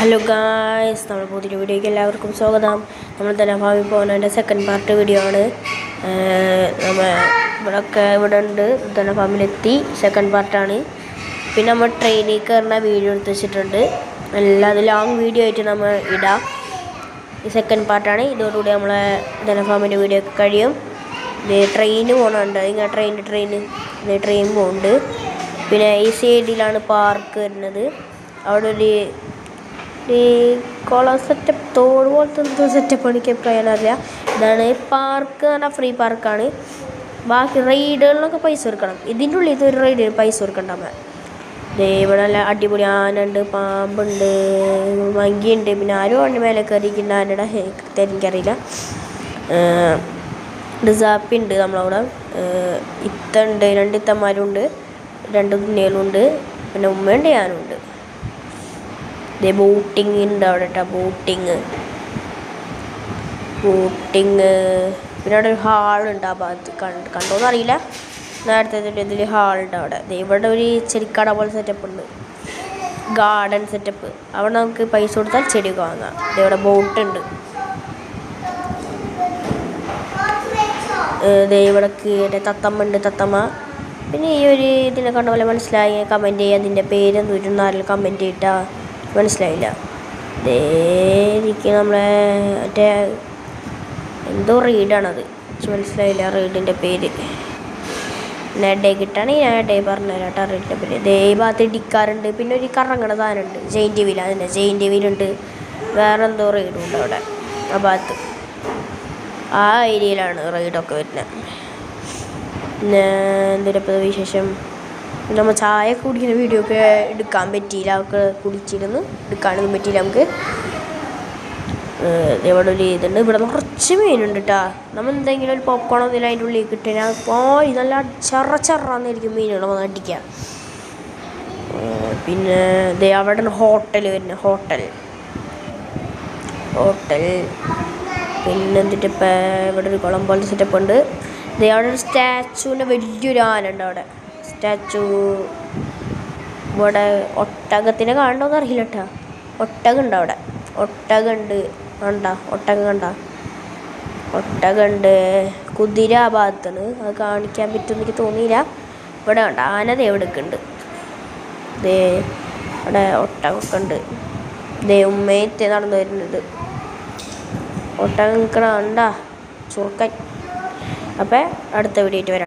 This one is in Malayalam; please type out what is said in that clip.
ഹലോ ഗായ്സ്, നമ്മൾ പുതിയ വീഡിയോയ്ക്ക് എല്ലാവർക്കും സ്വാഗതം. നമ്മൾ ധനഫാമിൽ പോകുന്നതിൻ്റെ സെക്കൻഡ് പാർട്ട് വീഡിയോ ആണ്. ഇവിടെ ഉണ്ട്, ധനഫാമിലെത്തി, സെക്കൻഡ് പാർട്ടാണ്. പിന്നെ നമ്മൾ ട്രെയിനിൽ കയറുന്ന വീഡിയോ എടുത്ത് വെച്ചിട്ടുണ്ട്. എല്ലാം അത് ലോങ് വീഡിയോ ആയിട്ട് നമ്മൾ ഇടാം. ഈ സെക്കൻഡ് പാർട്ടാണ്. ഇതോടുകൂടി നമ്മളെ ധനഫാമിൻ്റെ വീഡിയോ ഒക്കെ കഴിയും. ട്രെയിന് പോകണുണ്ട്, ഇങ്ങനെ ട്രെയിൻ പോകുന്നുണ്ട്. പിന്നെ ഈ സൈഡിലാണ് പാർക്ക് വരുന്നത്. അവിടെ ഒരു കുളം സെറ്റപ്പ്, തോട് പോലത്തെ എന്തോ സെറ്റപ്പ് എനിക്ക് പറയാനറിയാം. ഇതാണ് പാർക്ക് എന്ന് പറഞ്ഞാൽ ഫ്രീ പാർക്കാണ്. ബാക്കി റൈഡുകളിലൊക്കെ പൈസ കൊടുക്കണം. ഇതിൻ്റെ ഉള്ളിൽ ഇതൊരു റൈഡിന് പൈസ കൊടുക്കണ്ട. ഇവിടെ നല്ല അടിപൊളി ആനയുണ്ട്, പാമ്പുണ്ട്, മങ്കിയുണ്ട്. പിന്നെ ആരും വണ്ടി മേലെ കയറിയിട്ടുണ്ട്. ആനയുടെ എനിക്കറിയില്ല. ഡിസാപ്പി ഉണ്ട് നമ്മളവിടെ. ഇത്തുണ്ട്, 2 ഇത്തന്മാരുണ്ട്, 2 കുഞ്ഞുങ്ങളുണ്ട്. പിന്നെ ഉമ്മയുണ്ട്, ഞാനുണ്ട്. ബോട്ടിങ് ഉണ്ട് അവിടെ കേട്ടോ. ബോട്ടിങ് പിന്നെ അവിടെ ഒരു ഹാളുണ്ട്. ആ ഭാഗത്ത് കണ്ടോന്ന് അറിയില്ല. നേരത്തെ ഇതിൽ ഹാളുണ്ട് അവിടെ. ഇവിടെ ഒരു ചെടിക്കട പോലെ സെറ്റപ്പ് ഉണ്ട്, ഗാർഡൻ സെറ്റപ്പ്. അവിടെ നമുക്ക് പൈസ കൊടുത്താൽ ചെടിയൊക്കെ വാങ്ങാം. ഇവിടെ ബോട്ടുണ്ട്. ഇവിടെ കീഴെ തത്തമ്മ ഉണ്ട്, തത്തമ്മ. പിന്നെ ഈ ഒരു ഇതിനെ കണ്ട പോലെ മനസ്സിലായി കമൻറ്റ് ചെയ്യുക. അതിൻ്റെ പേരെന്തൊരു ആരെങ്കിലും കമൻറ്റ് ചെയ്തിട്ടാ മനസ്സിലായില്ല. എനിക്ക് നമ്മളെ മറ്റേ എന്തോ റീഡാണത്, മനസ്സിലായില്ല റീഡിൻ്റെ പേര്. പിന്നെ ഡേ കിട്ടുകയാണെങ്കിൽ ഞാൻ ഡേ പറഞ്ഞുതരാം കേട്ടോ. റീഡിൻ്റെ പേര് ദേ ഭാഗത്ത് ഇടിക്കാറുണ്ട്. പിന്നെ ഒരു കറങ്ങണ സാധനമുണ്ട്, ജെയിൻറ്റ് വീൽ. അതിൻ്റെ ജെയിൻറ്റ് വീലുണ്ട്. വേറെ എന്തോ റൈഡും ഉണ്ട് അവിടെ ആ ഭാഗത്ത്. ആ ഏരിയയിലാണ് റൈഡൊക്കെ വരുന്നത്. പിന്നെ എന്തിനാ ഇപ്പോൾ വിശേഷം? നമ്മൾ ചായ കുടിക്കുന്ന വീഡിയോ ഒക്കെ എടുക്കാൻ പറ്റിയില്ല. അവർക്ക് കുടിച്ചിരുന്ന് എടുക്കാനൊന്നും പറ്റിയില്ല നമുക്ക്. ഇവിടെ ഒരു ഇതുണ്ട്. ഇവിടെ കുറച്ച് മീനുണ്ട് കേട്ടോ. നമ്മൾ എന്തെങ്കിലും ഒരു പോപ്കോൺ എന്തെങ്കിലും അതിൻ്റെ ഉള്ളിൽ കിട്ടിയാൽ നല്ല ചെറാന്നിരിക്കും മീനുകൾ വന്ന് അടിക്കുക. പിന്നെ അവിടെ ഹോട്ടൽ വരുന്നത്, ഹോട്ടൽ. പിന്നെ എന്നിട്ട് ഇപ്പം ഇവിടെ ഒരു കുളം പോലത്തെ സെറ്റപ്പ് ഉണ്ട്. അവിടെ ഒരു സ്റ്റാച്ചുവിൻ്റെ വലിയൊരു ആനുണ്ട് അവിടെ. സ്റ്റാച്ചു ഇവിടെ ഒട്ടകത്തിനെ കാണണമെന്ന് അറിയില്ല കേട്ടോ. ഒട്ടകമുണ്ട് അവിടെ. ഒട്ടകമുണ്ട്, ഒട്ടകമുണ്ട്. കുതിര ആ ഭാഗത്താണ്. അത് കാണിക്കാൻ പറ്റുമെന്ന് എനിക്ക് തോന്നിയില്ല. ഇവിടെ ഉണ്ട് ആന. എവിടെയൊക്കെ ഉണ്ട്. അവിടെ ഒട്ടകമൊക്കെ ഉണ്ട്. ഉമ്മയത്തെ നടന്നു വരുന്നത്. ഒട്ടകം നിൽക്കണ ഉണ്ടാ ചുറുക്കൻ. അപ്പം അടുത്ത വീഡിയോ ആയിട്ട് വരാം.